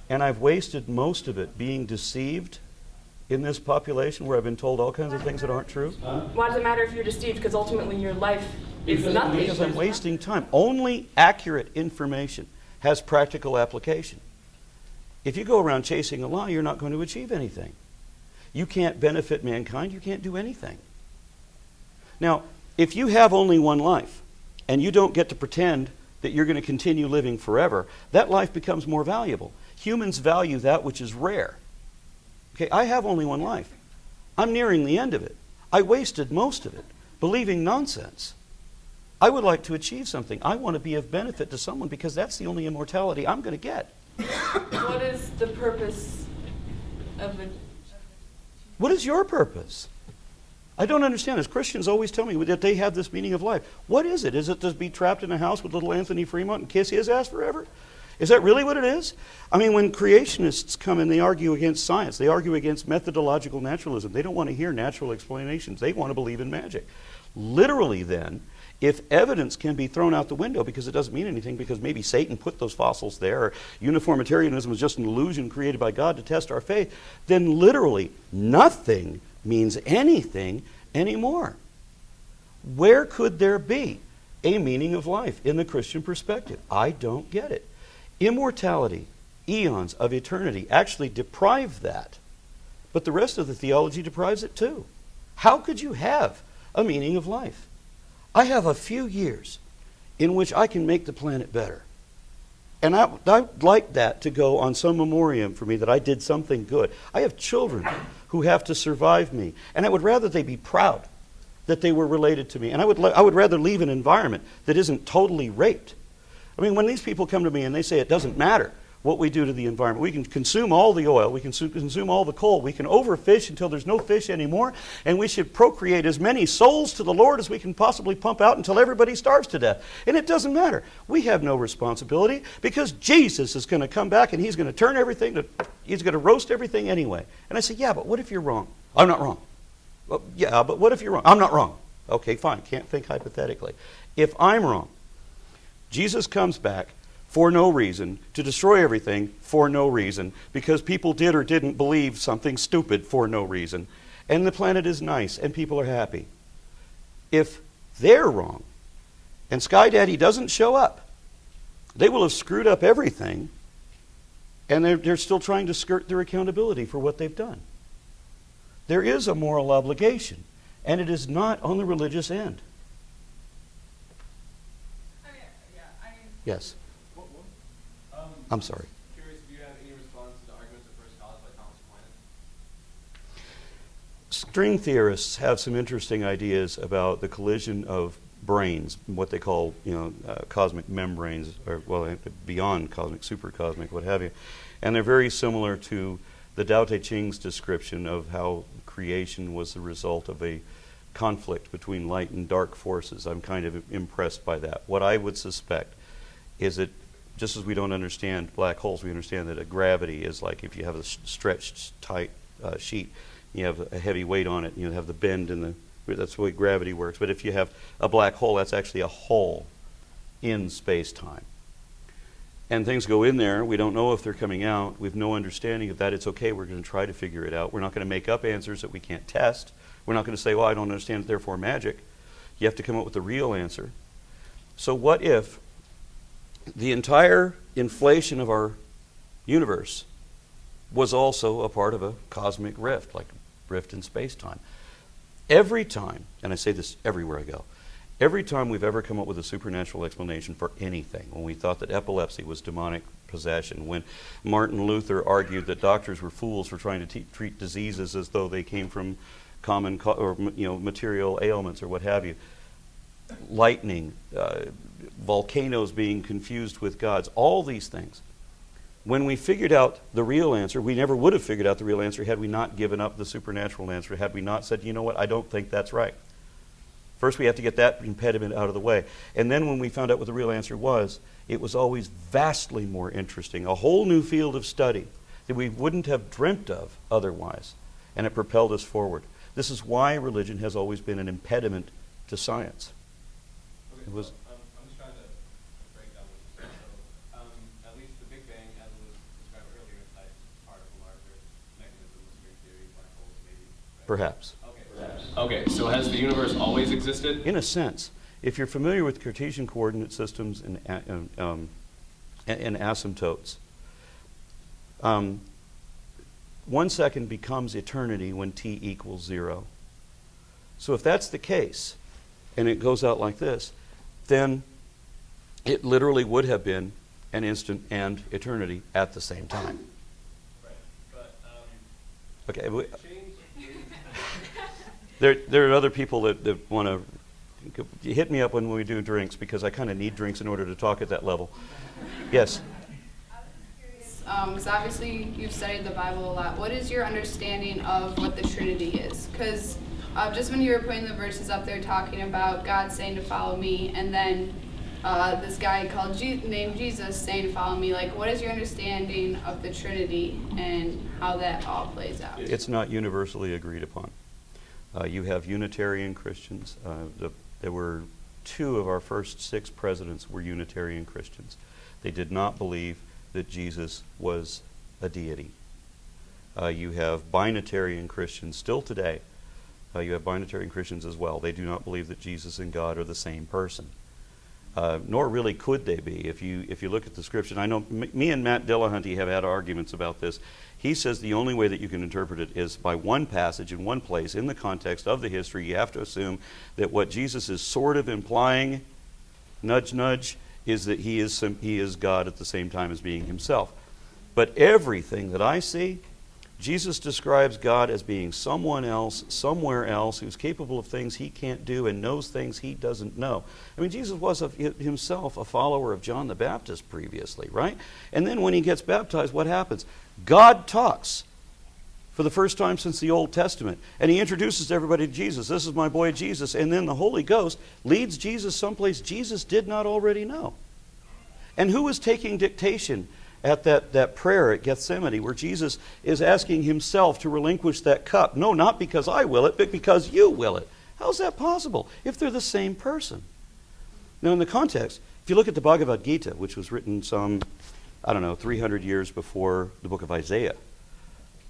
B: and I've wasted most of it being deceived in this population where I've been told all kinds of things that aren't true.
D: Why does it matter if you're deceived? Because ultimately your life is nothing.
B: Because I'm wasting time. Only accurate information has practical application. If you go around chasing a lie, you're not going to achieve anything. You can't benefit mankind, you can't do anything. Now, if you have only one life, and you don't get to pretend that you're going to continue living forever, that life becomes more valuable. Humans value that which is rare. Okay, I have only one life. I'm nearing the end of it. I wasted most of it believing nonsense. I would like to achieve something. I want to be of benefit to someone because that's the only immortality I'm going to get.
D: What is the purpose of it?
B: What is your purpose? I don't understand. As Christians always tell me that they have this meaning of life. What is it? Is it to be trapped in a house with little Anthony Fremont and kiss his ass forever? Is that really what it is? I mean, when creationists come and they argue against science, they argue against methodological naturalism. They don't want to hear natural explanations. They want to believe in magic. Literally then, if evidence can be thrown out the window because it doesn't mean anything, because maybe Satan put those fossils there, or uniformitarianism was just an illusion created by God to test our faith, then literally nothing means anything anymore. Where could there be a meaning of life in the Christian perspective? I don't get it. Immortality, eons of eternity, actually deprive that. But the rest of the theology deprives it too. How could you have a meaning of life? I have a few years in which I can make the planet better. And I'd like that to go on some memoriam for me that I did something good. I have children who have to survive me, and I would rather they be proud that they were related to me. And I would rather leave an environment that isn't totally raped. I mean, when these people come to me and they say it doesn't matter what we do to the environment, we can consume all the oil, we can consume all the coal, we can overfish until there's no fish anymore, and we should procreate as many souls to the Lord as we can possibly pump out until everybody starves to death. And it doesn't matter. We have no responsibility because Jesus is going to come back and he's going to turn everything, he's going to roast everything anyway. And I say, yeah, but what if you're wrong? I'm not wrong. Well, yeah, but what if you're wrong? I'm not wrong. Okay, fine, can't think hypothetically. If I'm wrong, Jesus comes back for no reason, to destroy everything for no reason, because people did or didn't believe something stupid for no reason, and the planet is nice and people are happy. If they're wrong, and Sky Daddy doesn't show up, they will have screwed up everything, and they're still trying to skirt their accountability for what they've done. There is a moral obligation, and it is not on the religious end. Yes. I'm sorry.
E: Curious if you have any response to the arguments of first scholars like Thomas Aquinas?
B: String theorists have some interesting ideas about the collision of brains, what they call, cosmic membranes, or well, beyond cosmic, supercosmic, what have you, and they're very similar to the Tao Te Ching's description of how creation was the result of a conflict between light and dark forces. I'm kind of impressed by that. What I would suspect is that just as we don't understand black holes, we understand that a gravity is like if you have a stretched, tight sheet, you have a heavy weight on it, you have the bend in the, that's the way gravity works. But if you have a black hole, that's actually a hole in space-time. And things go in there, we don't know if they're coming out, we have no understanding of that. It's okay, we're going to try to figure it out. We're not going to make up answers that we can't test. We're not going to say, well, I don't understand it, therefore magic. You have to come up with a real answer. So what if the entire inflation of our universe was also a part of a cosmic rift, like a rift in space-time? Every time, and I say this everywhere I go, every time we've ever come up with a supernatural explanation for anything, when we thought that epilepsy was demonic possession, when Martin Luther argued that doctors were fools for trying to treat diseases as though they came from common or material ailments or what have you, lightning, volcanoes being confused with gods, all these things. When we figured out the real answer, we never would have figured out the real answer had we not given up the supernatural answer, had we not said, you know what, I don't think that's right. First we have to get that impediment out of the way. And then when we found out what the real answer was, it was always vastly more interesting, a whole new field of study that we wouldn't have dreamt of otherwise. And it propelled us forward. This is why religion has always been an impediment to science.
E: Okay,
B: It was.
E: I'm just trying to break down what you said. So, at least the Big Bang, as it was described earlier, is like part of a larger mechanism of string theory, black holes, maybe. Right?
B: Perhaps.
E: Okay, so has the universe always existed?
B: In a sense. If you're familiar with Cartesian coordinate systems and asymptotes, 1 second becomes eternity when t equals 0. So if that's the case, and it goes out like this, then it literally would have been an instant and eternity at the same time.
E: Right, but,
B: okay. There are other people that want to hit me up when we do drinks, because I kind of need drinks in order to talk at that level. Yes?
F: Because obviously you've studied the Bible a lot. What is your understanding of what the Trinity is? Because just when you were putting the verses up there talking about God saying to follow me, and then this guy named Jesus saying to follow me, like, what is your understanding of the Trinity and how that all plays out?
B: It's not universally agreed upon. You have Unitarian Christians. There were 2 of our first 6 presidents were Unitarian Christians. They did not believe that Jesus was a deity. You have Binitarian Christians still today. You have Binitarian Christians as well. They do not believe that Jesus and God are the same person. Nor really could they be. If you look at the scripture, I know me and Matt Dillahunty have had arguments about this. He says the only way that you can interpret it is by one passage in one place in the context of the history. You have to assume that what Jesus is sort of implying, nudge nudge, is that he is God at the same time as being himself. But everything that I see, Jesus describes God as being someone else, somewhere else, who's capable of things he can't do and knows things he doesn't know. I mean, Jesus was himself a follower of John the Baptist previously, right? And then when he gets baptized, what happens? God talks for the first time since the Old Testament, and he introduces everybody to Jesus. This is my boy Jesus. And then the Holy Ghost leads Jesus someplace Jesus did not already know. And who was taking dictation at that prayer at Gethsemane, where Jesus is asking himself to relinquish that cup? No, not because I will it, but because you will it. How's that possible if they're the same person? Now, in the context, if you look at the Bhagavad Gita, which was written some, 300 years before the book of Isaiah.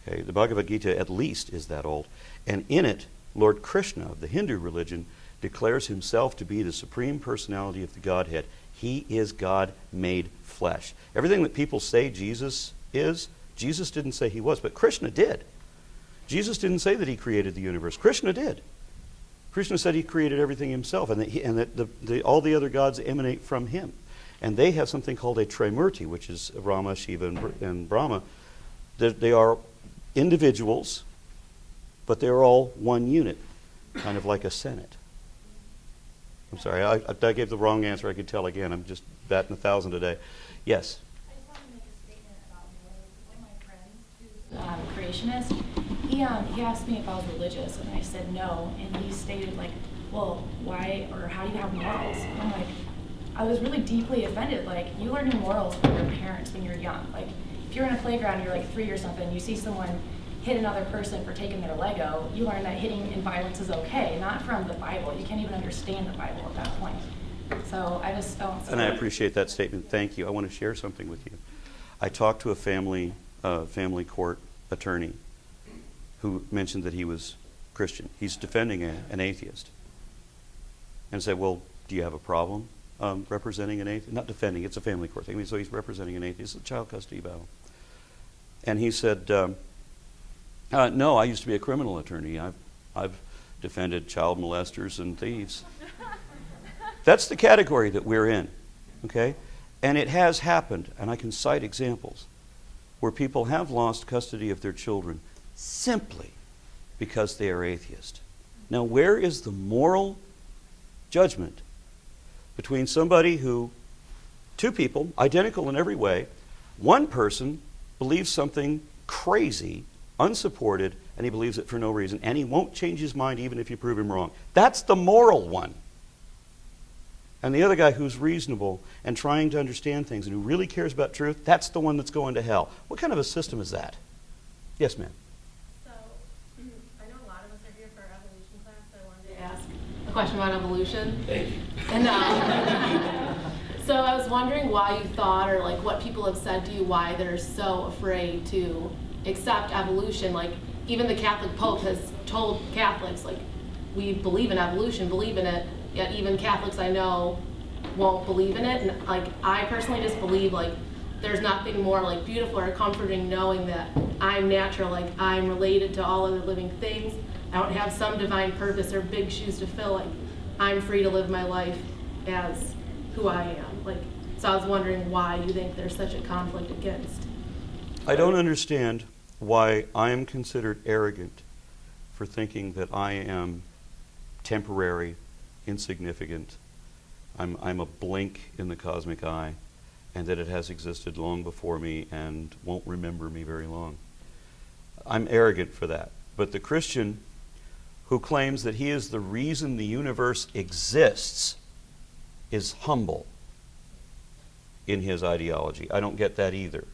B: Okay, the Bhagavad Gita at least is that old. And in it, Lord Krishna of the Hindu religion declares himself to be the supreme personality of the Godhead. He is God made flesh. Everything that people say Jesus is, Jesus didn't say he was, but Krishna did. Jesus didn't say that he created the universe. Krishna did. Krishna said he created everything himself, and that all the other gods emanate from him. And they have something called a Trimurti, which is Rama, Shiva, and Brahma. They are individuals, but they're all one unit, kind of like a Senate. I'm sorry, I gave the wrong answer. I could tell again. I'm just batting 1,000 a day. Yes?
G: I just want to make a statement about one of my friends who's creationist. He asked me if I was religious, and I said no. And he stated, like, well, why or how do you have morals? I'm like, I was really deeply offended. Like, you learn your morals from your parents when you're young. Like, if you're in a playground and you're like 3 or something, you see someone hit another person for taking their Lego, you learn that hitting and violence is okay, not from the Bible. You can't even understand the Bible at that point. So I just don't see
B: And I appreciate that statement. Thank you. I want to share something with you. I talked to a family court attorney who mentioned that he was Christian. He's defending an atheist. And said, well, do you have a problem representing an atheist? Not defending, it's a family court thing. I mean, so he's representing an atheist. It's a child custody battle. And he said, no, I used to be a criminal attorney. I've defended child molesters and thieves. That's the category that we're in, okay? And it has happened, and I can cite examples where people have lost custody of their children simply because they are atheist. Now, where is the moral judgment between somebody who, two people, identical in every way, one person believes something crazy, unsupported, and he believes it for no reason, and he won't change his mind even if you prove him wrong. That's the moral one. And the other guy who's reasonable and trying to understand things and who really cares about truth, that's the one that's going to hell. What kind of a system is that? Yes, ma'am.
H: So, I know a lot of us are here for evolution class, so I wanted to ask a question about evolution.
B: Thank you.
H: And so I was wondering why you thought, or like what people have said to you, why they're so afraid to accept evolution. Like, even the Catholic Pope has told Catholics, like, we believe in evolution, believe in it, yet even Catholics I know won't believe in it. And like, I personally just believe like there's nothing more like beautiful or comforting knowing that I'm natural, like I'm related to all other living things. I don't have some divine purpose or big shoes to fill. Like, I'm free to live my life as who I am. Like, so I was wondering why you think there's such a conflict against.
B: I don't understand why I am considered arrogant for thinking that I am temporary, insignificant. I'm a blink in the cosmic eye, and that it has existed long before me and won't remember me very long. I'm arrogant for that. But the Christian who claims that he is the reason the universe exists is humble in his ideology. I don't get that either.